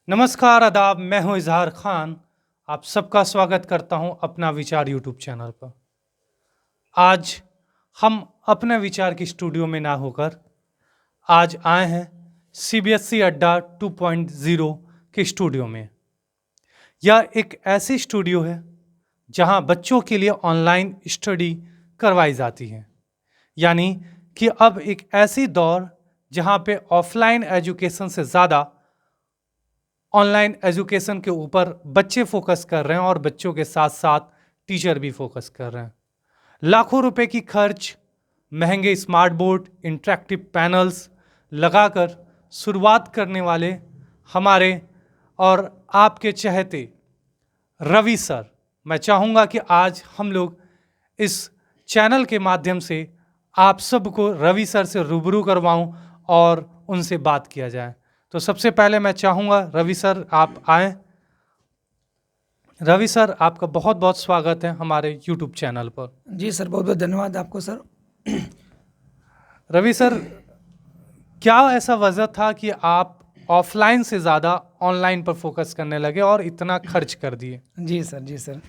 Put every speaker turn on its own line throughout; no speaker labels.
नमस्कार आदाब, मैं हूं इजहार खान। आप सबका स्वागत करता हूं अपना विचार यूट्यूब चैनल पर। आज हम अपने विचार की स्टूडियो में ना होकर आज आए हैं सीबीएसई अड्डा 2.0 के स्टूडियो में। यह एक ऐसी स्टूडियो है जहां बच्चों के लिए ऑनलाइन स्टडी करवाई जाती है। यानी कि अब एक ऐसी दौर जहां पे ऑफलाइन एजुकेशन से ज़्यादा ऑनलाइन एजुकेशन के ऊपर बच्चे फोकस कर रहे हैं और बच्चों के साथ साथ टीचर भी फोकस कर रहे हैं। लाखों रुपए की खर्च, महंगे स्मार्ट बोर्ड, इंटरेक्टिव पैनल्स लगाकर शुरुआत करने वाले हमारे और आपके चहेते रवि सर, मैं चाहूँगा कि आज हम लोग इस चैनल के माध्यम से आप सबको रवि सर से रूबरू करवाऊं और उनसे बात किया जाए। तो सबसे पहले मैं चाहूँगा रवि सर आप आएँ। रवि सर, आपका बहुत बहुत स्वागत है हमारे यूट्यूब चैनल पर।
जी सर, बहुत बहुत धन्यवाद आपको सर।
रवि सर, क्या ऐसा वजह था कि आप ऑफलाइन से ज़्यादा ऑनलाइन पर फोकस करने लगे और इतना खर्च कर दिए?
जी सर, जी सर।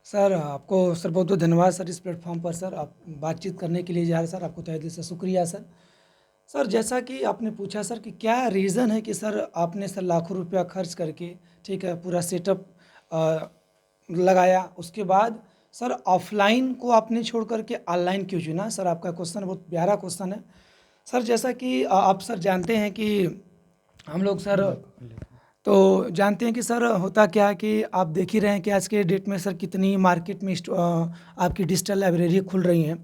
सर आपको सर बहुत बहुत धन्यवाद सर, इस प्लेटफॉर्म पर सर आप बातचीत करने के लिए जा रहे हैं सर, आपको तहे दिल से शुक्रिया सर। सर जैसा कि आपने पूछा सर कि क्या रीज़न है कि सर आपने सर लाखों रुपया खर्च करके, ठीक है, पूरा सेटअप लगाया, उसके बाद सर ऑफलाइन को आपने छोड़ करके ऑनलाइन क्यों चुना? सर आपका क्वेश्चन बहुत प्यारा क्वेश्चन है सर। जैसा कि आप सर जानते हैं कि हम लोग सर तो जानते हैं कि सर होता क्या है कि आप देख ही रहे हैं कि आज के डेट में सर कितनी मार्केट में आपकी डिजिटल लाइब्रेरी खुल रही हैं,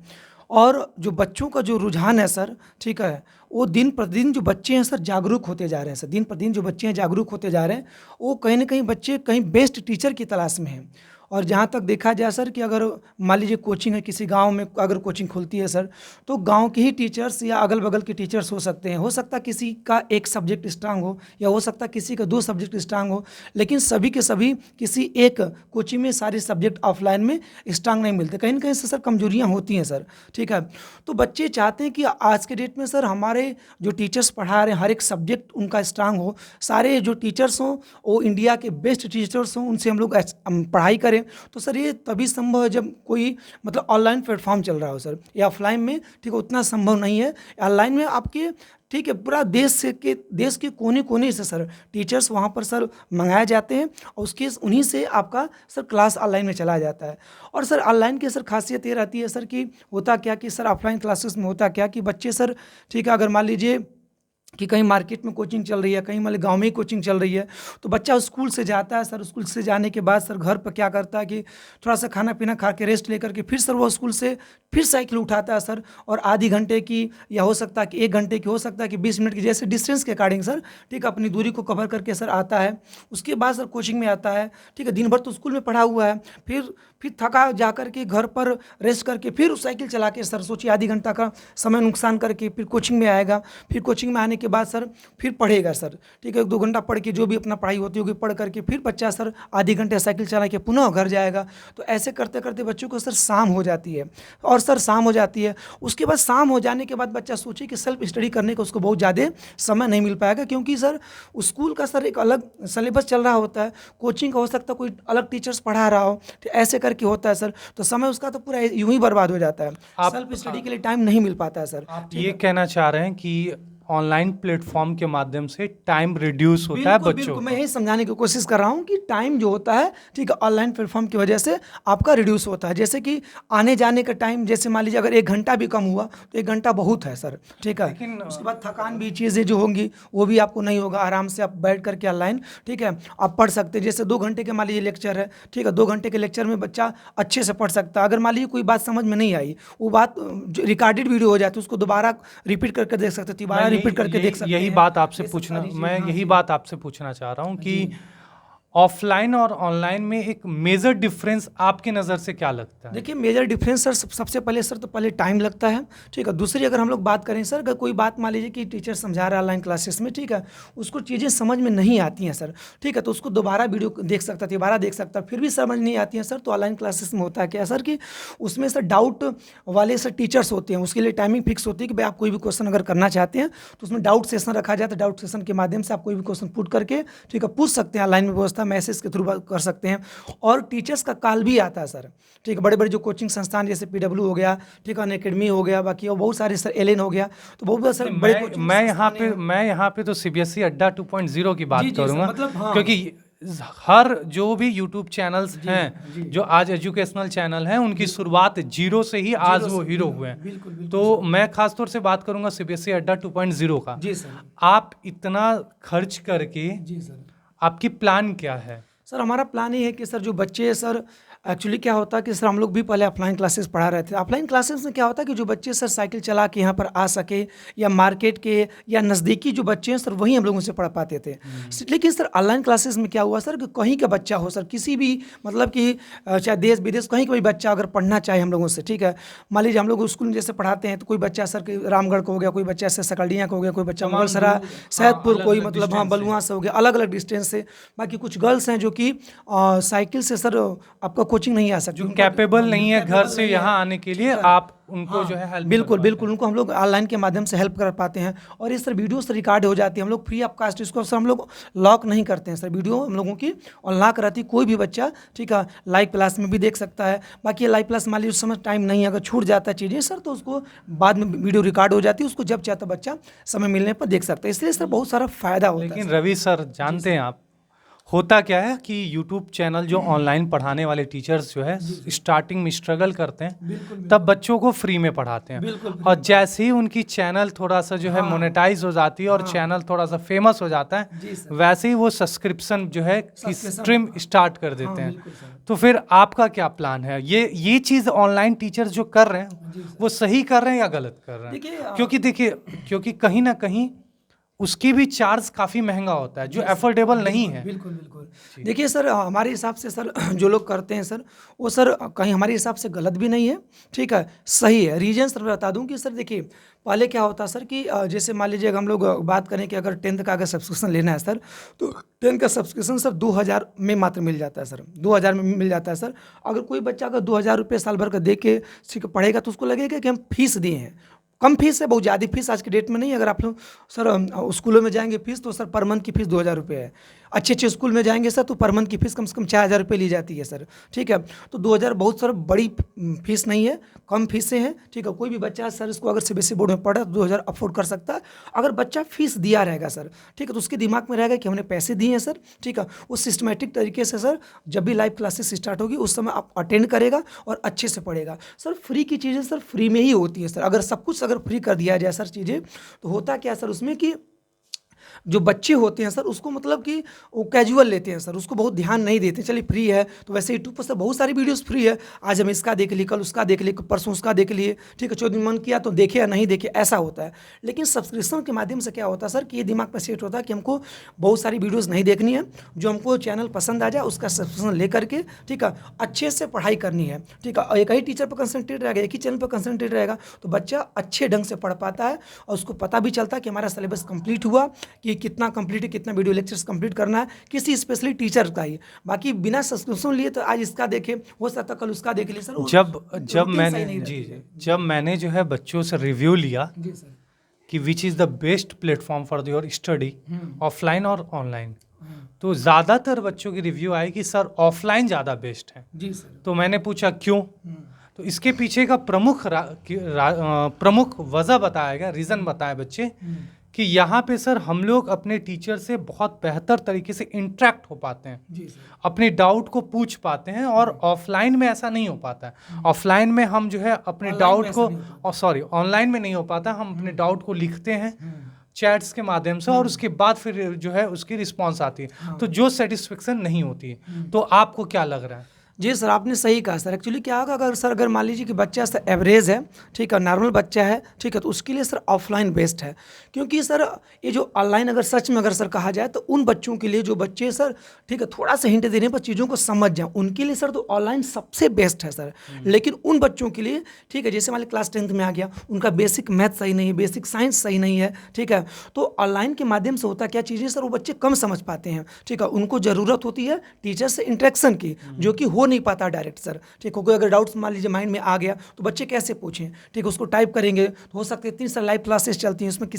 और जो बच्चों का जो रुझान है सर, ठीक है, वो दिन प्रतिदिन जो बच्चे हैं सर जागरूक होते जा रहे हैं सर। दिन प्रतिदिन जो बच्चे हैं जागरूक होते जा रहे हैं, वो कहीं ना कहीं बच्चे कहीं बेस्ट टीचर की तलाश में हैं। और जहाँ तक देखा जाए सर कि अगर मान लीजिए कोचिंग है, किसी गांव में अगर कोचिंग खुलती है सर, तो गांव के ही टीचर्स या अगल बगल के टीचर्स हो सकते हैं। हो सकता किसी का एक सब्जेक्ट स्ट्रांग हो, या हो सकता किसी का दो सब्जेक्ट स्ट्रांग हो, लेकिन सभी के सभी किसी एक कोचिंग में सारे सब्जेक्ट ऑफलाइन में स्ट्रांग नहीं मिलते। कहीं ना कहीं से सर कमजोरियाँ होती हैं सर, ठीक है। तो बच्चे चाहते हैं कि आज के डेट में सर हमारे जो टीचर्स पढ़ा रहे हैं हर एक सब्जेक्ट उनका स्ट्रांग हो, सारे जो टीचर्स हों वो इंडिया के बेस्ट टीचर्स हों, उनसे हम लोग पढ़ाई करें। तो सर ये तभी संभव है जब कोई मतलब ऑनलाइन प्लेटफॉर्म चल रहा हो सर। या ऑफलाइन में ठीक है उतना संभव नहीं है। ऑनलाइन में आपके ठीक है पूरा देश के कोने कोने से सर टीचर्स वहाँ पर सर मंगाए जाते हैं, और उसके उन्हीं से आपका सर क्लास ऑनलाइन में चला जाता है। और सर ऑनलाइन की सर खासियत ये रहती है सर कि होता क्या कि सर ऑफलाइन क्लासेस में होता क्या कि बच्चे सर ठीक है, अगर मान लीजिए कि कहीं मार्केट में कोचिंग चल रही है, कहीं मतलब गांव में ही कोचिंग चल रही है, तो बच्चा स्कूल से जाता है सर। स्कूल से जाने के बाद सर घर पर क्या करता है कि थोड़ा सा खाना पीना खा के रेस्ट लेकर के फिर सर वो स्कूल से फिर साइकिल उठाता है सर, और आधी घंटे की या हो सकता है कि 1 घंटे की, हो सकता है कि 20 मिनट की, जैसे डिस्टेंस के अकॉर्डिंग सर ठीक है अपनी दूरी को कवर करके सर आता है। उसके बाद सर कोचिंग में आता है, ठीक है, दिन भर तो स्कूल में पढ़ा हुआ है, फिर थका जा करके घर पर रेस्ट करके फिर साइकिल चला के सर सोचिए आधी घंटा का समय नुकसान करके फिर कोचिंग में आएगा। फिर कोचिंग में आने के बाद सर फिर पढ़ेगा सर, ठीक है, 1-2 घंटा पढ़ के जो भी अपना पढ़ाई होती होगी पढ़ करके फिर बच्चा सर आधी घंटे साइकिल चला के पुनः घर जाएगा। तो ऐसे करते करते बच्चों को सर शाम हो जाती है, और सर शाम हो जाती है। उसके बाद शाम हो जाने के बाद बच्चा सोचे कि सेल्फ स्टडी करने का उसको बहुत ज़्यादा समय नहीं मिल पाएगा, क्योंकि सर स्कूल का सर एक अलग सिलेबस चल रहा होता है, कोचिंग का हो सकता है कोई अलग टीचर्स पढ़ा रहा हो, तो ऐसे करके होता है सर। तो समय उसका तो पूरा यूं ही बर्बाद हो जाता है, सेल्फ स्टडी के लिए टाइम नहीं मिल पाता है सर।
आप ये कहना चाह रहे हैं कि ऑनलाइन प्लेटफॉर्म के माध्यम से टाइम रिड्यूस होता है बच्चों
बिल्कुल,
का?
मैं यही समझाने की कोशिश कर रहा हूँ कि टाइम जो होता है ठीक है ऑनलाइन प्लेटफॉर्म की वजह से आपका रिड्यूस होता है। जैसे कि आने जाने का टाइम, जैसे मान लीजिए अगर 1 घंटा भी कम हुआ तो 1 घंटा बहुत है सर, ठीक है।
लेकिन
उसके बाद थकान भी चीज़ें जो होंगी वो भी आपको नहीं होगा, आराम से आप बैठ करके ऑनलाइन ठीक है आप पढ़ सकते हैं। जैसे 2 घंटे के मान लीजिए लेक्चर है, ठीक है, 2 घंटे के लेक्चर में बच्चा अच्छे से पढ़ सकता है। अगर मान लीजिए कोई बात समझ में नहीं आई, वो बात रिकॉर्डेड वीडियो हो जाती है, उसको दोबारा रिपीट करके देख सकते, दोबारा रिपीट करके देख सकते
यही
हैं।
बात आपसे
ये सब
पूछना
सारी चीज़,
मैं
हाँ
यही
जी,
बात आपसे पूछना चाह रहा हूँ कि
जी।
ऑफलाइन और ऑनलाइन में एक मेजर डिफरेंस आपकी नज़र से क्या लगता है?
देखिए मेजर डिफरेंस सर सबसे पहले सर तो पहले टाइम लगता है, ठीक है। दूसरी अगर हम लोग बात करें सर, अगर कोई बात मान लीजिए कि टीचर समझा रहा है ऑनलाइन क्लासेस में, ठीक है, उसको चीज़ें समझ में नहीं आती हैं सर, ठीक है, तो उसको दोबारा वीडियो देख सकता है, दोबारा देख सकता है, फिर भी समझ नहीं आती हैं सर। तो ऑनलाइन क्लासेस में होता है क्या सर कि उसमें सर डाउट वाले सर टीचर्स होते हैं, उसके लिए टाइमिंग फिक्स होती है कि भाई आप कोई भी क्वेश्चन अगर करना चाहते हैं तो उसमें डाउट सेशन रखा जाता है। डाउट सेशन के माध्यम से आप कोई भी क्वेश्चन पुट करके, ठीक है, पूछ सकते हैं। ऑनलाइन में व्यवस्था मैसेज के थ्रू कर सकते हैं। और टीचर्स का कॉल भी आता है सर, ठीक है, बड़े बड़े जो कोचिंग संस्थान जैसे PW हो गया, ठीक है, अनअकैडमी हो गया, बाकी और बहुत सारे सर एलन हो गया, तो बहुत सर बड़े कोचिंग
मैं यहाँ पे तो CBSE अड्डा 2.0 की बात
जी, सर,
करूँगा,
मतलब हाँ।
क्योंकि हर जो भी यूट्यूब चैनल्स हैं जो आज एजुकेशनल चैनल हैं उनकी शुरुआत जीरो से ही आज वो हीरो हुए हैं।
बिल्कुल, बिल्कुल
तो मैं खास तौर से बात करूंगा CBSE अड्डा 2.0 का।
जी सर।
आप इतना खर्च करके,
जी सर।
आपकी प्लान क्या है?
सर हमारा प्लान ये है कि सर जो बच्चे सर एक्चुअली क्या होता है कि सर हम लोग भी पहले ऑफलाइन क्लासेस पढ़ा रहे थे। ऑफलाइन क्लासेस में क्या होता है कि जो बच्चे सर साइकिल चला के यहाँ पर आ सके, या मार्केट के या नज़दीकी जो बच्चे हैं सर वहीं हम लोगों से पढ़ पाते थे। लेकिन सर ऑनलाइन क्लासेस में क्या हुआ सर कि कहीं का बच्चा हो सर, किसी भी मतलब कि चाहे देश विदेश कहीं का भी बच्चा अगर पढ़ना चाहे हम लोगों से, ठीक है, मान लीजिए हम लोग स्कूल में जैसे पढ़ाते हैं तो कोई बच्चा सर के रामगढ़ का हो गया, कोई बच्चा से सकलडिया का हो गया, कोई बच्चा मुगलसराय सैदपुर, कोई मतलब हाँ बलुआ से हो गया, अलग अलग डिस्टेंस से। बाकी कुछ गर्ल्स हैं जो कि साइकिल से सर आपका कोचिंग नहीं आ सकती,
कैपेबल नहीं है घर से यहाँ आने के लिए, आप उनको
हाँ,
जो है हेल्प
बिल्कुल बिल्कुल उनको हम लोग ऑनलाइन के माध्यम से हेल्प कर पाते हैं। और ये सर वीडियो से रिकॉर्ड हो जाती है, हम लोग फ्री ऑफ कास्ट इसको सर हम लोग लॉक नहीं करते हैं सर, वीडियो हम लोगों की अनलॉक रहती है। कोई भी बच्चा, ठीक है, लाइव क्लास में भी देख सकता है। बाकी लाइव क्लास मान लीजिए उस समय टाइम नहीं है, अगर छूट जाता है चीज़ें सर तो उसको बाद में वीडियो रिकॉर्ड हो जाती है, उसको जब चाहता बच्चा समय मिलने पर देख सकता है। इसलिए सर बहुत सारा फायदा होता है।
लेकिन रवि सर जानते हैं आप, होता क्या है कि YouTube चैनल जो ऑनलाइन पढ़ाने वाले टीचर्स जो है स्टार्टिंग में स्ट्रगल करते हैं, तब बच्चों को फ्री में पढ़ाते हैं, और जैसे ही उनकी चैनल थोड़ा सा जो है मोनेटाइज हो जाती है और चैनल थोड़ा सा फेमस हो जाता है, वैसे ही वो सब्सक्रिप्शन जो है की स्ट्रीम स्टार्ट कर देते हैं। तो फिर आपका क्या प्लान है? ये चीज़ ऑनलाइन टीचर्स जो कर रहे हैं वो सही कर रहे हैं या गलत कर रहे हैं? क्योंकि देखिए, क्योंकि कहीं ना कहीं उसकी भी चार्ज काफ़ी महंगा होता है जो एफोर्डेबल नहीं है।
बिल्कुल बिल्कुल। देखिए सर हमारे हिसाब से सर जो लोग करते हैं सर वो सर कहीं हमारे हिसाब से गलत भी नहीं है, ठीक है, सही है। रीजन सर मैं बता दूं कि सर देखिए पहले क्या होता सर कि जैसे मान लीजिए हम लोग बात करें कि अगर 10th का अगर सब्सक्रिप्शन लेना है सर तो 10th का सब्सक्रिप्शन सर 2000 में मात्र मिल जाता है सर, 2000 में मिल जाता है सर। अगर कोई बच्चा अगर 2000 रुपये साल भर का दे के पढ़ेगा तो उसको लगेगा कि हम फीस दिए हैं। कम फीस है, बहुत ज़्यादा फीस आज के डेट में नहीं। अगर आप लोग सर स्कूलों में जाएंगे फीस तो सर पर मंथ की फीस 2000 रुपये है। अच्छे अच्छे स्कूल में जाएंगे सर तो पर मंथ की फीस कम से कम 4000 रुपये ली जाती है सर, ठीक है। तो 2000 बहुत सर बड़ी फीस नहीं है, कम फीसें हैं, ठीक है। कोई भी बच्चा सर इसको अगर CBSE बोर्ड में पढ़ा तो 2000 अफोर्ड कर सकता है। अगर बच्चा फीस दिया रहेगा सर, ठीक है, तो उसके दिमाग में रहेगा कि हमने पैसे दिए हैं सर, ठीक है। वो सिस्टमेटिक तरीके से सर जब भी लाइव क्लासेस स्टार्ट होगी उस समय आप अटेंड करेगा और अच्छे से पढ़ेगा। सर फ्री की चीज़ें सर फ्री में ही होती है सर। अगर सब कुछ अगर फ्री कर दिया जाए सर चीज़ें तो होता क्या सर उसमें कि जो बच्चे होते हैं सर उसको मतलब कि वो कैजुअल लेते हैं सर, उसको बहुत ध्यान नहीं देते। चलिए फ्री है तो वैसे यूट्यूब पर सर बहुत सारी वीडियोस फ्री है, आज हम इसका देख लिए, कल उसका देख लिए, परसों उसका देख लिए, ठीक है, 14 दिन मन किया तो देखे या नहीं देखे, ऐसा होता है। लेकिन सब्सक्रिप्शन के माध्यम से क्या होता है सर कि ये दिमाग पर सेट होता है कि हमको बहुत सारी वीडियोज़ नहीं देखनी है, जो हमको चैनल पसंद आ जाए उसका सब्सक्रिप्शन ले करके, ठीक है, अच्छे से पढ़ाई करनी है, ठीक है। एक ही टीचर पर कंसंट्रेट रहेगा, एक ही चैनल पर कंसंट्रेट रहेगा तो बच्चा अच्छे ढंग से पढ़ पाता है और उसको पता भी चलता है कि हमारा सिलेबस कंप्लीट हुआ, कि कितना कंप्लीट, कितना वीडियो लेक्चर्स कंप्लीट करना है, किसी स्पेशली टीचर का ही। बाकी बिना सब्सक्रिप्शन लिए तो आज इसका देखे, हो सकता कल उसका देख लिए सर।
जब मैंने जो है बच्चों से रिव्यू लिया
जी सर
कि which is the best platform for your study, offline और ऑनलाइन, तो ज़्यादातर बच्चों की रिव्यू आई कि सर ऑफलाइन ज़्यादा बेस्ट है।
जी सर।
तो मैंने पूछा क्यों, तो इसके पीछे का प्रमुख वजह बताया गया, रीज़न बताया बच्चे कि यहाँ पे सर हम लोग अपने टीचर से बहुत बेहतर तरीके से इंटरेक्ट हो पाते हैं,
जी सर।
अपने डाउट को पूछ पाते हैं, और ऑफलाइन में ऐसा नहीं हो पाता है। ऑफलाइन में हम जो है अपने डाउट को, ऑनलाइन में नहीं हो पाता, हम अपने डाउट को लिखते हैं चैट्स के माध्यम से और उसके बाद फिर जो है उसकी रिस्पॉन्स आती है, तो जो सेटिस्फेक्शन नहीं होती है। तो आपको क्या लग रहा है?
जी सर, आपने सही कहा सर। एक्चुअली क्या होगा, अगर मान लीजिए कि बच्चा सर एवरेज है, ठीक है, नॉर्मल बच्चा है, ठीक है, तो उसके लिए सर ऑफलाइन बेस्ट है। क्योंकि सर ये जो ऑनलाइन अगर सच में अगर सर कहा जाए तो उन बच्चों के लिए जो बच्चे सर, ठीक है, थोड़ा सा हिंट देने पर चीज़ों को समझ जाएं, उनके लिए सर तो ऑनलाइन सबसे बेस्ट है सर। लेकिन उन बच्चों के लिए, ठीक है, जैसे मान लीजिए क्लास 10th में आ गया, उनका बेसिक मैथ सही नहीं है, बेसिक साइंस सही नहीं है, ठीक है, तो ऑनलाइन के माध्यम से होता क्या चीज़ें सर, वो बच्चे कम समझ पाते हैं, ठीक है, उनको ज़रूरत होती है टीचर से इंटरेक्शन की, जो कि हो नहीं पाता डायरेक्ट सर, ठीक है। कोई अगर डाउट्स मान लीजिए माइंड में आ गया तो बच्चे कैसे पूछें, ठीक है, उसको टाइप करेंगे तो हो सकता है 3 साल लाइव क्लासेस चलती हैं, उसमें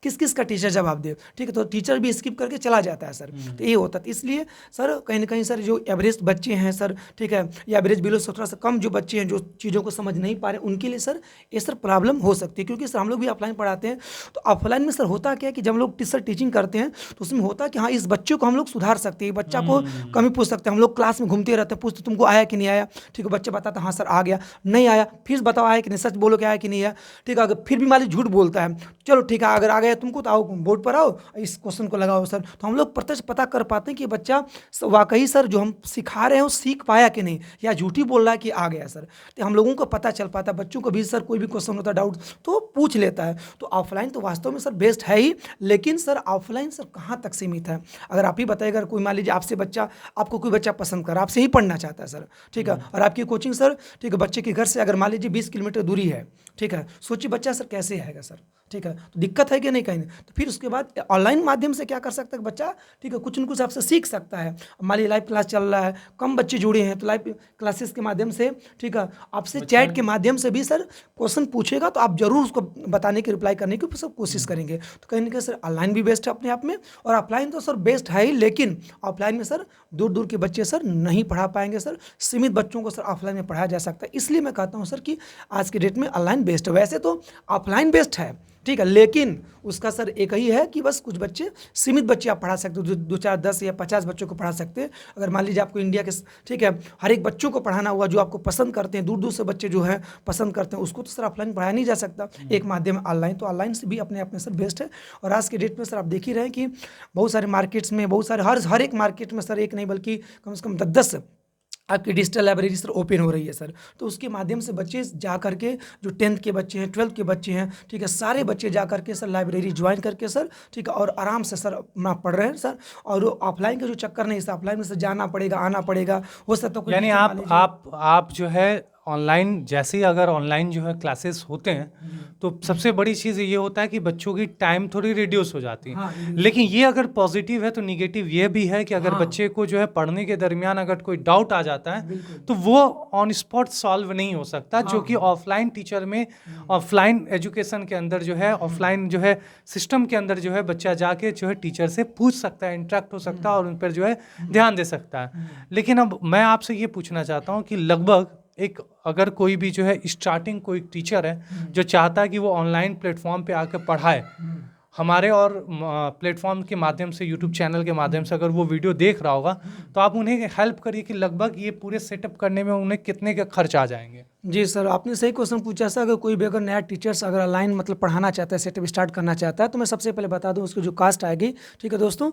किस का टीचर जवाब दे, ठीक है, तो टीचर भी स्किप करके चला जाता है सर। तो ये होता है, तो इसलिए सर कहीं ना कहीं सर जो एवरेज बच्चे हैं सर, ठीक है, या एवरेज बिलो से थोड़ा सा कम जो बच्चे हैं जो चीज़ों को समझ नहीं पा रहे, उनके लिए सर ये सर प्रॉब्लम हो सकती है। क्योंकि सर हम लोग भी ऑफलाइन पढ़ाते हैं, तो ऑफलाइन में सर होता क्या है कि जब हम लोग सर टीचिंग करते हैं तो उसमें होता है कि हाँ, इस बच्चे को हम लोग सुधार सकते हैं, बच्चा को कमी पूछ सकते हैं। हम लोग क्लास में घूमते रहते हैं, पूछते तुमको आया कि नहीं आया, ठीक है, बच्चे बताता हाँ सर आ गया, नहीं आया फिर बताओ आया कि नहीं, सच बोलो कि आया कि नहीं आया, ठीक है। अगर फिर भी मान लीजिए झूठ बोलता है, चलो ठीक है, अगर आ गया तुमको तो आओ बोर्ड पर आओ, इस क्वेश्चन को लगाओ सर, तो हम लोग प्रत्यक्ष पता कर पाते हैं कि बच्चा वाकई सर जो हम सिखा रहे हैं वो सीख पाया कि नहीं, या झूठी बोल रहा है कि आ गया सर। तो हम लोगों को पता चल पाता है, बच्चों को भी सर कोई भी क्वेश्चन होता है डाउट तो पूछ लेता है। तो ऑफलाइन तो वास्तव में सर बेस्ट है ही, लेकिन सर ऑफलाइन सर कहाँ तक सीमित है, अगर आप ही बताइए, अगर कोई मान लीजिए आपसे बच्चा, आपको कोई बच्चा पसंद कर आपसे ही पढ़ना चाहता है सर, ठीक है, और आपकी कोचिंग सर, ठीक है, बच्चे के घर से अगर मान लीजिए 20 किलोमीटर दूरी है, ठीक है, सोचिए बच्चा सर कैसे आएगा सर, ठीक है, तो दिक्कत है कि नहीं कहीं नहीं। तो फिर उसके बाद ऑनलाइन माध्यम से क्या कर सकता है बच्चा, ठीक है, कुछ न कुछ आपसे सीख सकता है। मान लीजिए लाइव क्लास चल रहा है, कम बच्चे जुड़े हैं, तो लाइव क्लासेस के माध्यम से, ठीक है, आपसे चैट के माध्यम से भी सर क्वेश्चन पूछेगा तो आप जरूर उसको बताने की, रिप्लाई करने की सब कोशिश करेंगे। तो कहीं ना कहीं सर ऑनलाइन भी बेस्ट है अपने आप में, और ऑफलाइन तो सर बेस्ट है ही, लेकिन ऑफलाइन में सर दूर दूर के बच्चे सर नहीं पढ़ा पाएंगे सर, सीमित बच्चों को सर ऑफलाइन में पढ़ाया जा सकता है। इसलिए मैं कहता हूँ सर कि आज के डेट में ऑनलाइन बेस्ट है। वैसे तो ऑफलाइन बेस्ट है, ठीक है, लेकिन उसका सर एक ही है कि बस कुछ बच्चे, सीमित बच्चे आप पढ़ा सकते हो, दो चार 10 या 50 बच्चों को पढ़ा सकते हैं। अगर मान लीजिए आपको इंडिया के, ठीक है, हर एक बच्चों को पढ़ाना हुआ जो आपको पसंद करते हैं, दूर दूर से बच्चे जो है पसंद करते हैं, उसको तो सर ऑफलाइन पढ़ाया नहीं जा सकता, एक माध्यम ऑनलाइन, तो ऑनलाइन से भी अपने आप में सर बेस्ट है। और आज के डेट में सर आप देख ही रहे हैं कि बहुत सारे मार्केट्स में, बहुत सारे हर एक मार्केट में सर, एक नहीं बल्कि कम से कम 10 आपकी डिजिटल लाइब्रेरी सर ओपन हो रही है सर। तो उसके माध्यम से बच्चे जा करके, जो 10th के बच्चे हैं, 12th के बच्चे हैं, ठीक है, सारे बच्चे जा करके सर लाइब्रेरी ज्वाइन करके सर, ठीक है, और आराम से सर अपना पढ़ रहे हैं सर। और ऑफलाइन का जो चक्कर नहीं, सर ऑफलाइन में सर जाना पड़ेगा, आना पड़ेगा, हो सकता है कोई
यानी
टीचर मान लीजिए-
आप जो है ऑनलाइन, जैसे ही अगर ऑनलाइन जो है क्लासेस होते हैं तो सबसे बड़ी चीज़ ये होता है कि बच्चों की टाइम थोड़ी रिड्यूस हो जाती है।
हाँ,
लेकिन ये अगर पॉजिटिव है तो निगेटिव ये भी है कि अगर
हाँ।
बच्चे को जो है पढ़ने के दरमियान अगर कोई डाउट आ जाता है तो वो ऑन स्पॉट सॉल्व नहीं हो सकता, जो कि ऑफलाइन टीचर में, ऑफलाइन एजुकेशन के अंदर जो है, ऑफलाइन जो है सिस्टम के अंदर जो है बच्चा जाके जो है टीचर से पूछ सकता है, इंटरेक्ट हो सकता है और उन पर जो है ध्यान दे सकता है। लेकिन अब मैं आपसे ये पूछना चाहता हूँ कि लगभग एक, अगर कोई भी जो है स्टार्टिंग कोई टीचर है जो चाहता है कि वो ऑनलाइन प्लेटफॉर्म पे आकर पढ़ाए, हमारे और प्लेटफॉर्म के माध्यम से, यूट्यूब चैनल के माध्यम से अगर वो वीडियो देख रहा होगा, तो आप उन्हें हेल्प करिए कि लगभग ये पूरे सेटअप करने में उन्हें कितने के खर्च आ जाएंगे।
जी सर, आपने सही क्वेश्चन पूछा सर। अगर कोई भी अगर नया टीचर्स अगर ऑनलाइन मतलब पढ़ाना चाहता है, सेटअप स्टार्ट करना चाहता है, तो मैं सबसे पहले बता दूं उसकी जो कास्ट आएगी, ठीक है दोस्तों,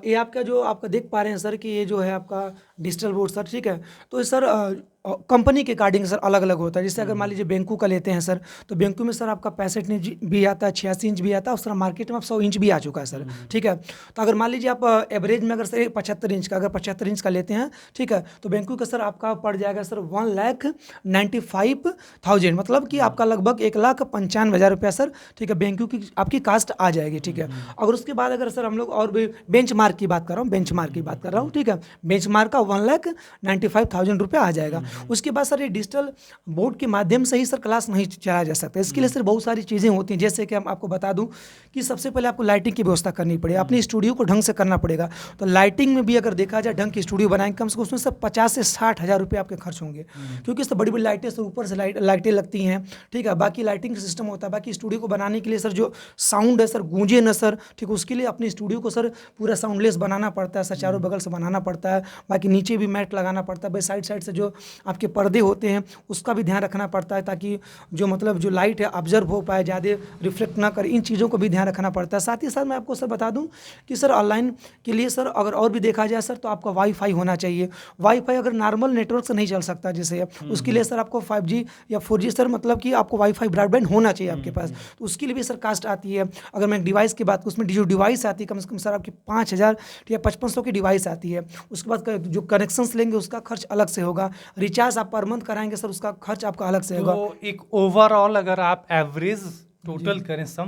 ये आपका जो आपका देख पा रहे हैं सर कि ये जो है आपका डिजिटल बोर्ड सर, ठीक है, तो सर कंपनी के अकॉर्डिंग सर अलग अलग होता है। जैसे अगर मान लीजिए बैंकू का लेते हैं सर, तो बैंकू में सर आपका 65 इंच भी आता है, 86 इंच भी आता है, और सर मार्केट में अब 100 इंच भी आ चुका है सर, ठीक है। तो अगर मान लीजिए आप एवरेज में अगर सर 75 इंच का, अगर 75 इंच का लेते हैं, ठीक है, तो बैंकू का सर आपका पड़ जाएगा सर 1,95,000, मतलब कि आपका लगभग 1,95,000 रुपया सर, ठीक है, बैंकू की आपकी कास्ट आ जाएगी, ठीक है। अगर उसके बाद अगर सर हम लोग और भी बेंच मार्क की बात कर रहा हूँ, बेंच मार्क की बात कर रहा हूँ, ठीक है, बेंच मार्क का 1,95,000 रुपया आ जाएगा। उसके बाद सर ये डिजिटल बोर्ड के माध्यम से ही सर क्लास नहीं चलाया जा सकता। इसके लिए सर बहुत सारी चीज़ें होती हैं, जैसे कि हम आपको बता दूं कि सबसे पहले आपको लाइटिंग की व्यवस्था करनी पड़ेगी, अपने स्टूडियो को ढंग से करना पड़ेगा। तो लाइटिंग में भी अगर देखा जाए, ढंग की स्टूडियो बनाएंगे, कम से कम उसमें सर 50 से 60,000 रुपये आपके खर्च होंगे, क्योंकि सर बड़ी बड़ी लाइटें सर ऊपर से लाइटें लगती हैं, ठीक है, बाकी लाइटिंग का सिस्टम होता है। बाकी स्टूडियो को बनाने के लिए सर जो साउंड है सर, गूंजे न सर, ठीक है, उसके लिए अपने स्टूडियो को सर पूरा साउंडलेस बनाना पड़ता है सर, चारों बगल से बनाना पड़ता है, बाकी नीचे भी मैट लगाना पड़ता है, भाई साइड साइड से जो आपके पर्दे होते हैं उसका भी ध्यान रखना पड़ता है, ताकि जो मतलब जो लाइट है ऑब्जर्व हो पाए, ज़्यादा रिफ्लेक्ट ना करे, इन चीज़ों को भी ध्यान रखना पड़ता है। साथ ही साथ मैं आपको सर बता दूं कि सर ऑनलाइन के लिए सर अगर और भी देखा जाए सर, तो आपका वाईफाई होना चाहिए। वाईफाई अगर नॉर्मल नेटवर्क से नहीं चल सकता जैसे, उसके लिए सर आपको 5G या 4G सर, मतलब कि आपको वाईफाई ब्रॉडबैंड होना चाहिए आपके पास, तो उसके लिए भी सर कास्ट आती है। अगर मैं डिवाइस की बात करूँ, उसमें जो डिवाइस आती है कम से कम सर आपकी 5,000 या 5500 की डिवाइस आती है। उसके बाद जो कनेक्शंस लेंगे उसका खर्च अलग से होगा, रिचार्ज आप पर मंथ कराएंगे सर, उसका खर्च आपका अलग से होगा।
तो एक ओवरऑल अगर आप एवरेज टोटल करें सम,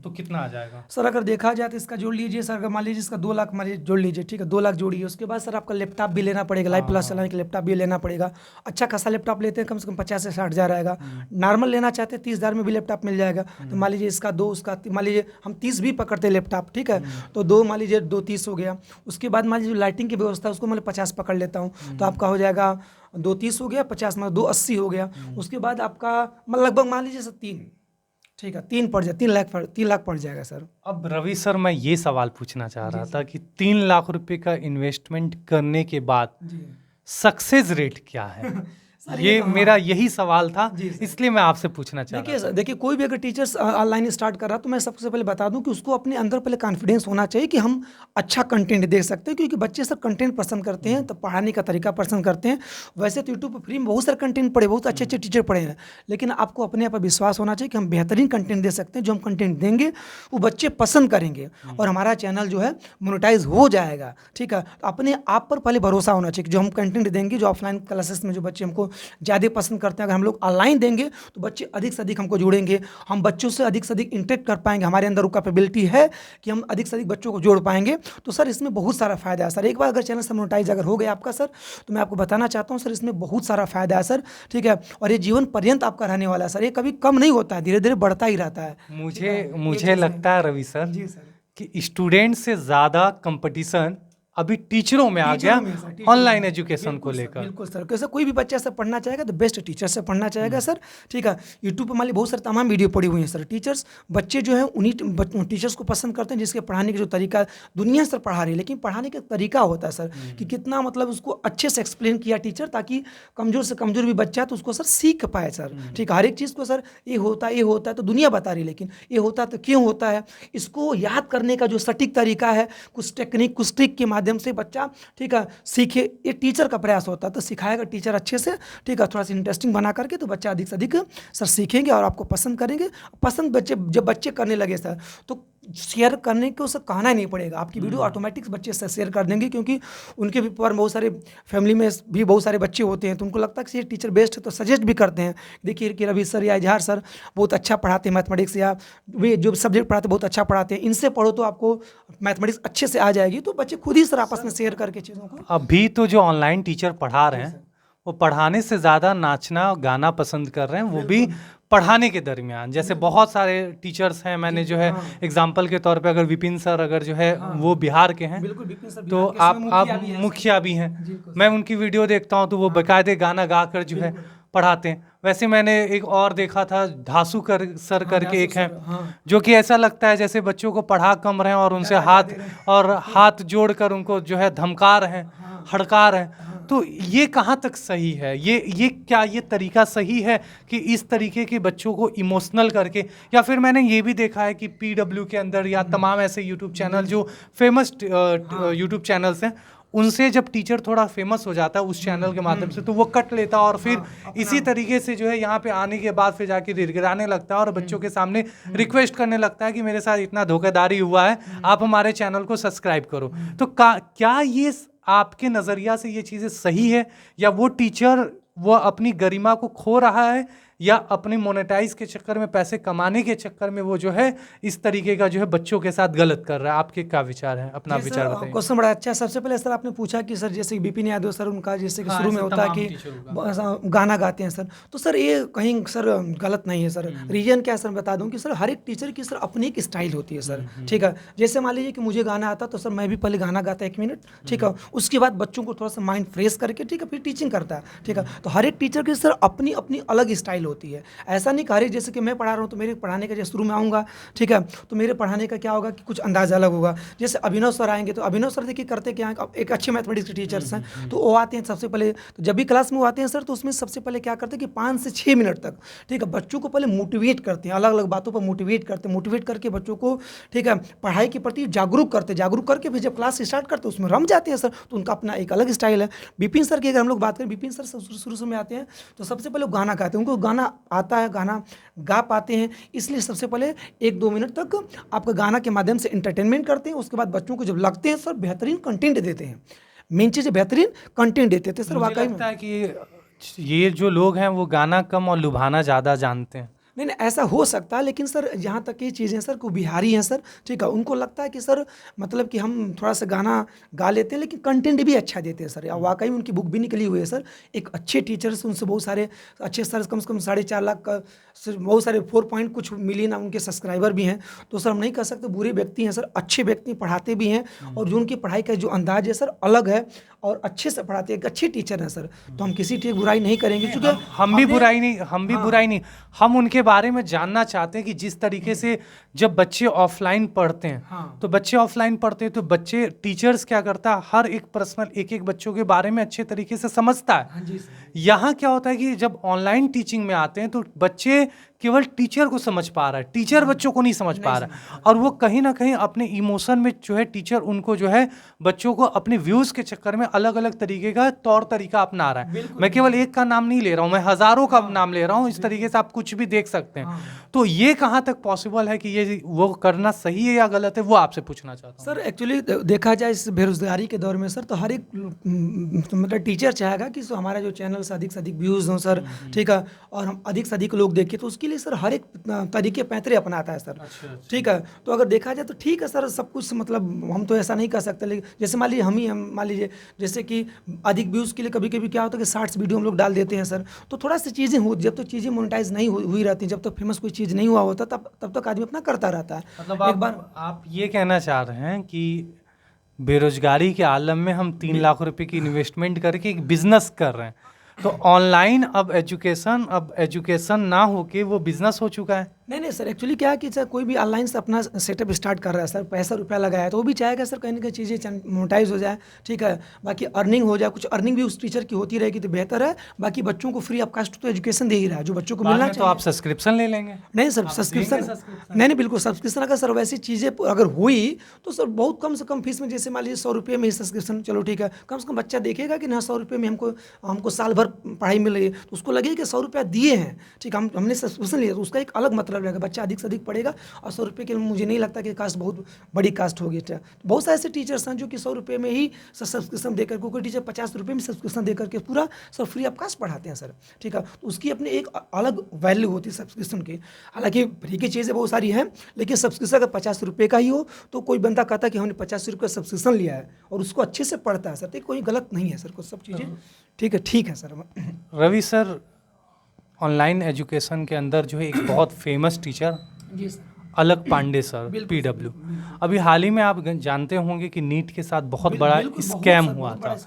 तो कितना आ जाएगा
सर अगर देखा जाए तो इसका जोड़ लीजिए सर, अगर मान लीजिए इसका 2 लाख मान लीजिए जोड़ लीजिए, ठीक है, 2 लाख जोड़िए। उसके बाद सर आपका लैपटॉप भी लेना पड़ेगा, लाइव प्लस चलाने के लैपटॉप भी लेना पड़ेगा। अच्छा खासा लैपटॉप लेते हैं कम से कम 50 से 60 हज़ार आएगा। नॉर्मल लेना चाहते हैं 30 हज़ार में भी लैपटॉप मिल जाएगा। तो मान लीजिए इसका 2, उसका मान लीजिए हम 30 भी पकड़ते हैं लैपटॉप, ठीक है, तो 2 मान लीजिए 2 30 हो गया। उसके बाद मान लीजिए लाइटिंग की व्यवस्था उसको मतलब 50 पकड़ लेता हूँ, तो आपका हो जाएगा 2 30 हो गया, 50 मतलब 2 80 हो गया। उसके बाद आपका लगभग मान लीजिए सर 3, ठीक है, 3 पड़ जाए, 3 लाख पड़ जाएगा सर।
अब रवि सर मैं ये सवाल पूछना चाह रहा था कि 3 लाख रुपए का इन्वेस्टमेंट करने के बाद सक्सेस रेट क्या है? ये मेरा यही सवाल था, इसलिए मैं आपसे पूछना चाह रहा था।
देखिए कोई भी अगर टीचर्स ऑनलाइन स्टार्ट कर रहा है, तो मैं सबसे पहले बता दूं कि उसको अपने अंदर पहले कॉन्फिडेंस होना चाहिए कि हम अच्छा कंटेंट दे सकते हैं, क्योंकि बच्चे सर कंटेंट पसंद करते हैं, तो पढ़ाने का तरीका पसंद करते हैं। वैसे तो यूट्यूब पर फ्री में बहुत सारे कंटेंट पढ़े, बहुत अच्छे अच्छे टीचर पढ़े हैं, लेकिन आपको अपने पर विश्वास होना चाहिए कि हम बेहतरीन कंटेंट दे सकते हैं। जो हम कंटेंट देंगे वो बच्चे पसंद करेंगे और हमारा चैनल जो है मोनेटाइज हो जाएगा, ठीक है। तो अपने आप पर पहले भरोसा होना चाहिए कि जो हम कंटेंट देंगे, जो ऑफलाइन क्लासेस में जो बच्चे हमको ज़्यादा पसंद करते हैं, अगर हम लोग ऑनलाइन देंगे तो बच्चे अधिक से अधिक हमको जुड़ेंगे, हम बच्चों से अधिक इंटरेक्ट कर पाएंगे, हमारे अंदर वो कैपेबिलिटी है कि हम अधिक से अधिक बच्चों को जोड़ पाएंगे। तो सर इसमें बहुत सारा फायदा है सर। एक बार अगर चैनल से मोनेटाइज अगर हो गया आपका सर, तो मैं आपको बताना चाहता हूँ सर, इसमें बहुत सारा फायदा है सर, ठीक है, और ये जीवन पर्यंत आपका रहने वाला है सर, ये कभी कम नहीं होता है, धीरे धीरे बढ़ता ही रहता है।
मुझे लगता है रवि सर कि स्टूडेंट से ज़्यादा कंपटीशन अभी टीचरों में आ गया ऑनलाइन एजुकेशन को लेकर।
बिल्कुल सर, कैसे कोई भी बच्चा सर पढ़ना चाहेगा तो बेस्ट टीचर से पढ़ना चाहेगा सर, ठीक है। यूट्यूब पर मान लीजिए बहुत सारे तमाम वीडियो पड़ी हुई हैं सर। टीचर्स बच्चे जो हैं उन्हीं टीचर्स को पसंद करते हैं जिसके पढ़ाने का जो तरीका दुनिया सर पढ़ा रही है, लेकिन पढ़ाने का तरीका होता है सर कि कितना मतलब उसको अच्छे से एक्सप्लेन किया टीचर, ताकि कमज़ोर से कमज़ोर भी बच्चा है तो उसको सर सीख पाए सर, ठीक है। हर एक चीज़ को सर ये होता है तो दुनिया बता रही है, लेकिन ये होता तो क्यों होता है, इसको याद करने का जो सटीक तरीका है, कुछ टेक्निक कुछ ट्रिक के माध्यम से बच्चा, ठीक है, सीखे। ये टीचर का प्रयास होता है, तो सिखाएगा टीचर अच्छे से, ठीक है, थोड़ा सा इंटरेस्टिंग बना करके, तो बच्चा अधिक से अधिक सर सीखेंगे और आपको पसंद करेंगे। पसंद जब बच्चे करने लगे सर, तो शेयर करने को सर कहना ही नहीं पड़ेगा, आपकी वीडियो ऑटोमेटिक बच्चे से शेयर कर देंगे, क्योंकि उनके भी पर बहुत सारे फैमिली में भी बहुत सारे बच्चे होते हैं, तो उनको लगता है कि ये टीचर बेस्ट है, तो सजेस्ट भी करते हैं। देखिए कि रवि सर या इजहार सर बहुत अच्छा पढ़ाते हैं मैथमेटिक्स, या वे जो सब्जेक्ट पढ़ाते हैं बहुत अच्छा पढ़ाते हैं, इनसे पढ़ो तो आपको मैथमेटिक्स अच्छे से आ जाएगी। तो बच्चे खुद ही सर आपस में शेयर करके चीज़ों को।
अभी तो जो ऑनलाइन टीचर पढ़ा रहे हैं वो पढ़ाने से ज़्यादा नाचना गाना पसंद कर रहे हैं, वो भी पढ़ाने के दरमियान। जैसे बहुत सारे टीचर्स हैं, मैंने जो है एग्जाम्पल के तौर पे अगर विपिन सर अगर जो है वो बिहार के हैं, तो आप मुखिया भी हैं, मैं उनकी वीडियो देखता हूँ तो वो बाकायदे गाना गा कर जो है पढ़ाते हैं। वैसे मैंने एक और देखा था, धासु सर करके एक हैं, जो कि ऐसा लगता है जैसे बच्चों को पढ़ा कम रहे हैं और उनसे हाथ जोड़कर उनको जो है धमका रहे हैं, हड़का रहे हैं। तो ये कहाँ तक सही है? ये क्या ये तरीका सही है कि इस तरीके के बच्चों को इमोशनल करके, या फिर मैंने ये भी देखा है कि PW के अंदर या तमाम ऐसे यूट्यूब चैनल जो फेमस यूट्यूब चैनल्स हैं, उनसे जब टीचर थोड़ा फेमस हो जाता है उस चैनल के माध्यम से, तो वो कट लेता है और फिर इसी तरीके से जो है यहाँ पे आने के बाद फिर जाके गिड़गिड़ाने लगता है और बच्चों के सामने रिक्वेस्ट करने लगता है कि मेरे साथ इतना धोखाधड़ी हुआ है, आप हमारे चैनल को सब्सक्राइब करो। तो क्या ये आपके नज़रिया से ये चीज़ें सही है, या वो टीचर वो अपनी गरिमा को खो रहा है, या अपनी मोनेटाइज के चक्कर में, पैसे कमाने के चक्कर में वो जो है इस तरीके का जो है बच्चों के साथ गलत कर रहा है? आपके क्या विचार है? अपना विचार बताइए।
क्वेश्चन बड़ा अच्छा है। सबसे पहले सर आपने पूछा कि सर जैसे विपिन यादव सर उनका जैसे कि शुरू में होता है कि गाना गाते हैं सर, तो सर ये कहीं सर गलत नहीं है सर। रीजन क्या है सर बता दूं कि सर हर एक टीचर की सर अपनी एक स्टाइल होती है सर, ठीक है। जैसे मान लीजिए कि मुझे गाना आता तो सर मैं भी पहले गाना गाता 1 मिनट, ठीक है, उसके बाद बच्चों को थोड़ा सा माइंड फ्रेश करके, ठीक है, फिर टीचिंग करता है, ठीक है। तो हर एक टीचर की सर अपनी अपनी अलग स्टाइल होती है। ऐसा नहीं कह रही जैसे कि मैं पढ़ा रहा हूँ तो मेरे पढ़ाने का जैसे शुरू में आऊँगा, ठीक है, तो मेरे पढ़ाने का क्या होगा कि कुछ अंदाज़ अलग होगा। जैसे अभिनव सर आएंगे तो अभिनव सर देखिए करते क्या हैं, एक अच्छे मैथमेटिक्स के टीचर्स हैं, तो वो आते हैं सबसे पहले, तो जब भी क्लास में वो आते हैं सर, तो उसमें सबसे पहले क्या करते हैं कि 5 से 6 मिनट तक, ठीक है, बच्चों को पहले मोटिवेट करते हैं, अलग अलग बातों पर मोटिवेट करते हैं, मोटिवेट करके बच्चों को, ठीक है, पढ़ाई के प्रति जागरूक करते हैं, जागरूक करके फिर जब क्लास स्टार्ट करते हैं उसमें रम जाते हैं सर। तो उनका अपना एक अलग स्टाइल है। विपिन सर की अगर हम लोग बात करें, विपिन सर शुरू में आते हैं तो सबसे पहले वो गाना गाते हैं, उनको गाना आता है, गाना गा पाते हैं, इसलिए सबसे पहले 1-2 मिनट तक आपका गाना के माध्यम से इंटरटेनमेंट करते हैं। उसके बाद बच्चों को जब लगते हैं सर बेहतरीन कंटेंट देते हैं, मेन चीज़ बेहतरीन कंटेंट देते थे सर।
मुझे
वाकई में
लगता है कि ये जो लोग हैं वो गाना कम और लुभाना ज़्यादा जानते हैं।
नहीं नहीं, ऐसा हो सकता है, लेकिन सर जहाँ तक ये चीज़ें सर को बिहारी हैं सर, ठीक है, उनको लगता है कि सर मतलब कि हम थोड़ा सा गाना गा लेते हैं लेकिन कंटेंट भी अच्छा देते हैं सर। या वाकई में उनकी बुक भी निकली हुई है सर, एक अच्छे टीचर से, उनसे बहुत सारे अच्छे सर, कम से कम 4.5 लाख का बहुत सारे 4 पॉइंट कुछ मिलियन उनके सब्सक्राइबर भी हैं। तो सर हम नहीं कह सकते बुरे व्यक्ति हैं सर, अच्छे व्यक्ति पढ़ाते भी हैं, और जो उनकी पढ़ाई का जो अंदाज है सर अलग है, और अच्छे से पढ़ाते हैं, एक अच्छे टीचर हैं सर। तो हम किसी की बुराई नहीं करेंगे, क्योंकि
हम भी बुराई नहीं, हम उनके बारे में जानना चाहते हैं कि जिस तरीके से जब बच्चे ऑफलाइन पढ़ते हैं,
हाँ।
तो बच्चे ऑफलाइन पढ़ते हैं तो बच्चे टीचर्स क्या करता है, हर एक पर्सनल एक बच्चों के बारे में अच्छे तरीके से समझता है।
हाँ जी सर।
यहाँ क्या होता है कि जब ऑनलाइन टीचिंग में आते हैं तो बच्चे केवल टीचर को समझ पा रहा है, टीचर बच्चों को नहीं समझ पा रहा है, और वो कहीं ना कहीं अपने इमोशन में जो है टीचर उनको जो है बच्चों को अपने व्यूज़ के चक्कर में अलग अलग तरीके का तौर तरीका अपना रहा है। मैं केवल एक का नाम नहीं ले रहा हूँ, मैं हज़ारों का नाम ले रहा हूँ। इस तरीके से आप कुछ भी देख सकते हैं। तो ये कहाँ तक पॉसिबल है कि ये वो करना सही है या गलत है, वो आपसे पूछना चाहता हूँ।
सर एक्चुअली देखा जाए इस बेरोजगारी के दौर में सर, तो हर एक मतलब टीचर चाहेगा कि हमारा जो चैनल से अधिक व्यूज़ हों सर, ठीक है, और हम अधिक से अधिक लोग देखें, तो उसके लिए सर हर एक तरीके पैतरे अपनाता है सर। ठीक है, तो अगर देखा जाए तो ठीक है सर, सब कुछ मतलब हम तो ऐसा नहीं कर सकते, लेकिन जैसे मान लीजिए हम मान लीजिए जैसे कि अधिक व्यूज़ के लिए कभी कभी क्या होता है कि शॉर्ट्स वीडियो हम लोग डाल देते हैं सर, तो थोड़ा सी चीज़ें हो, जब तक चीज़ें मोनेटाइज नहीं हुई रहती, जब तक फेमस कोई चीज़ नहीं हुआ होता, तब तक आदमी अपना करता रहता है।
मतलब एक बार आप ये कहना चाह रहे हैं कि बेरोजगारी के आलम में हम 3 लाख रुपए की इन्वेस्टमेंट करके एक बिजनेस कर रहे हैं, तो ऑनलाइन अब एजुकेशन ना होके वो बिजनेस हो चुका है।
नहीं सर, एक्चुअली क्या है कि सर कोई भी ऑनलाइन से अपना सेटअप स्टार्ट कर रहा है सर, पैसा रुपया लगाया, तो वो भी चाहेगा सर कहीं ना कहीं चीज़ें मोनेटाइज हो जाए, ठीक है, बाकी अर्निंग हो जाए, कुछ अर्निंग भी उस टीचर की होती रहेगी तो बेहतर है। बाकी बच्चों को फ्री ऑफ कास्ट तो एजुकेशन दे ही रहा है, जो बच्चों को
बाद
मिलना
में तो
चाहिए।
आप सब्सक्रिप्शन ले लेंगे।
नहीं सर, सब्सक्रिप्शन नहीं बिल्कुल सब्सक्रिप्शन अगर सर वैसी चीज़ें अगर हुई तो सर बहुत कम से कम फीस में, जैसे मान लीजिए 100 रुपये में ही सब्सक्रिप्शन, चलो ठीक है, कम से कम बच्चा देखेगा कि ना 100 रुपये में हमको साल भर पढ़ाई मिल रही है, तो उसको लगेगा कि 100 रुपया दिए हैं, ठीक, हमने सब्सक्रिप्शन लिया, तो उसका एक अलग मतलब रहेगा, बच्चा अधिक से अधिक पढ़ेगा। और 100 रुपये के मुझे नहीं लगता कि कास्ट बहुत बड़ी कास्ट होगी। बहुत सारे ऐसे टीचर्स हैं जो कि 100 रुपये में ही सब्सक्रिप्शन देकर, कोई टीचर 50 रुपये में सब्सक्रिप्शन देकर के पूरा सर फ्री ऑफ कास्ट पढ़ाते हैं सर, ठीक है, तो उसकी अपनी एक अलग वैल्यू होती है सब्सक्रिप्शन की। हालांकि फ्री की चीज़ें बहुत सारी हैं, लेकिन सब्सक्रिप्शन अगर 50 रुपये का ही हो तो कोई बंदा कहता है कि हमने 50 रुपये सब्सक्रिप्शन लिया है और उसको अच्छे से पढ़ता है सर, तो कोई गलत नहीं है सर, कुछ सब चीज़ें ठीक है sir.
Ravi sir, online education के अंदर जो है एक बहुत famous teacher
ji sir,
Alakh Pandey sir, PW, अभी हाल ही में आप जानते होंगे कि नीट के साथ बहुत बड़ा स्कैम हुआ था,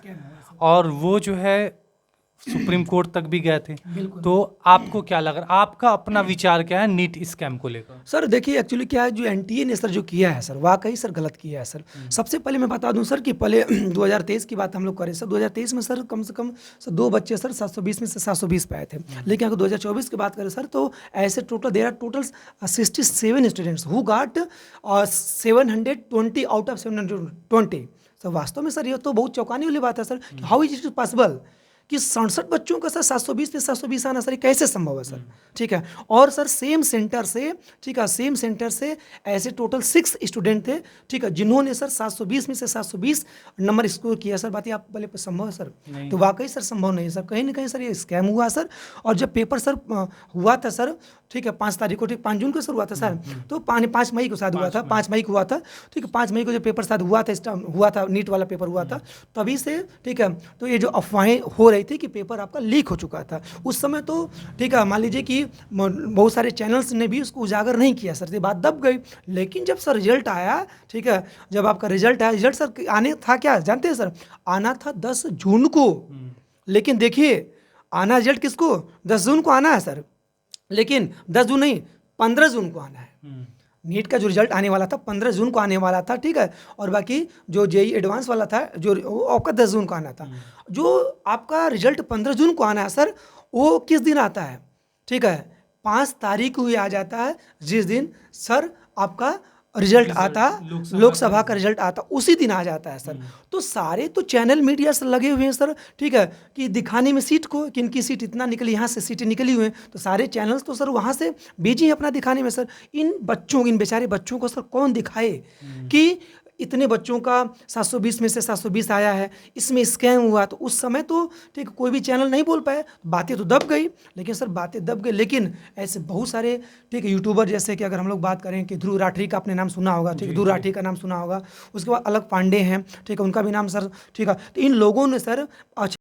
और वो जो है सुप्रीम कोर्ट तक भी गए थे। तो आपको क्या लग रहा है, आपका अपना विचार क्या है नीट स्कैम को लेकर?
सर देखिए एक्चुअली क्या है, जो NTA ने सर जो किया है सर, वाकई सर गलत किया है सर। सबसे पहले मैं बता दूं सर कि पहले 2023 की बात हम लोग करें सर, 2023 में सर कम से कम सर 2 बच्चे सर 720 में से 720 पे आए थे, लेकिन अगर 2024 की बात करें सर तो ऐसे there are total 67 students who got 720 out of 720। Sir वास्तव में सर ये तो बहुत चौंकाने वाली बात है sir, how is it possible कि 67 बच्चों का सर 720 पे 720 आना सर, कैसे संभव है सर, ठीक है। और सर सेम सेंटर से, ठीक है, सेम सेंटर से ऐसे टोटल 6 स्टूडेंट थे, ठीक है, जिन्होंने सर 720 में से 720 नंबर स्कोर किया सर। बात ये आप पहले संभव है सर? तो वाकई सर संभव नहीं है सर, कहीं ना कहीं सर ये स्कैम हुआ सर। और जब पेपर सर हुआ था सर, ठीक है, 5 तारीख को, ठीक 5 जून को सर हुआ था सर, तो 5 मई को शायद हुआ था, 5 मई को हुआ था, ठीक है, 5 मई को जो पेपर शायद हुआ था नीट वाला पेपर हुआ था, तभी से, ठीक है, तो ये जो अफवाहें हो रही थी कि पेपर आपका लीक हो चुका था उस समय, तो ठीक है, मान लीजिए कि बहुत सारे चैनल्स ने भी उसको उजागर नहीं किया सर, ये बात दब गई। लेकिन जब सर रिजल्ट आया, ठीक है, जब आपका रिजल्ट आया, रिजल्ट सर आने था क्या जानते हैं सर, आना था 10 जून को, लेकिन देखिए आना रिजल्ट किसको 10 जून को आना है सर, लेकिन 10 जून नहीं, 15 जून को आना है। नीट का जो रिजल्ट आने वाला था 15 जून को आने वाला था, ठीक है। और बाकी जो जेई एडवांस वाला था जो वो आपका 10 जून को आना था। जो आपका रिजल्ट 15 जून को आना है सर, वो किस दिन आता है, ठीक है, 5 तारीख को ही आ जाता है, जिस दिन सर आपका रिजल्ट आता, लोकसभा का रिजल्ट आता, उसी दिन आ जाता है सर। तो सारे तो चैनल मीडिया से लगे हुए हैं सर, ठीक है, कि दिखाने में सीट को, कि इनकी सीट इतना निकली, यहाँ से सीटें निकली हुई हैं, तो सारे चैनल्स तो सर वहाँ से बिजी हैं अपना दिखाने में सर। इन बच्चों, इन बेचारे बच्चों को सर कौन दिखाए कि इतने बच्चों का 720 में से 720 आया है, इसमें स्कैम हुआ। तो उस समय तो ठीक कोई भी चैनल नहीं बोल पाए, बातें तो दब गई। लेकिन सर बातें दब गई, लेकिन ऐसे बहुत सारे ठीक यूट्यूबर, जैसे कि अगर हम लोग बात करें कि ध्रुव राठी का आपने नाम सुना होगा, ठीक है, ध्रुव राठी का नाम सुना होगा। उसके बाद अलग पांडे हैं, ठीक है, उनका भी नाम सर, ठीक है। तो इन लोगों ने सर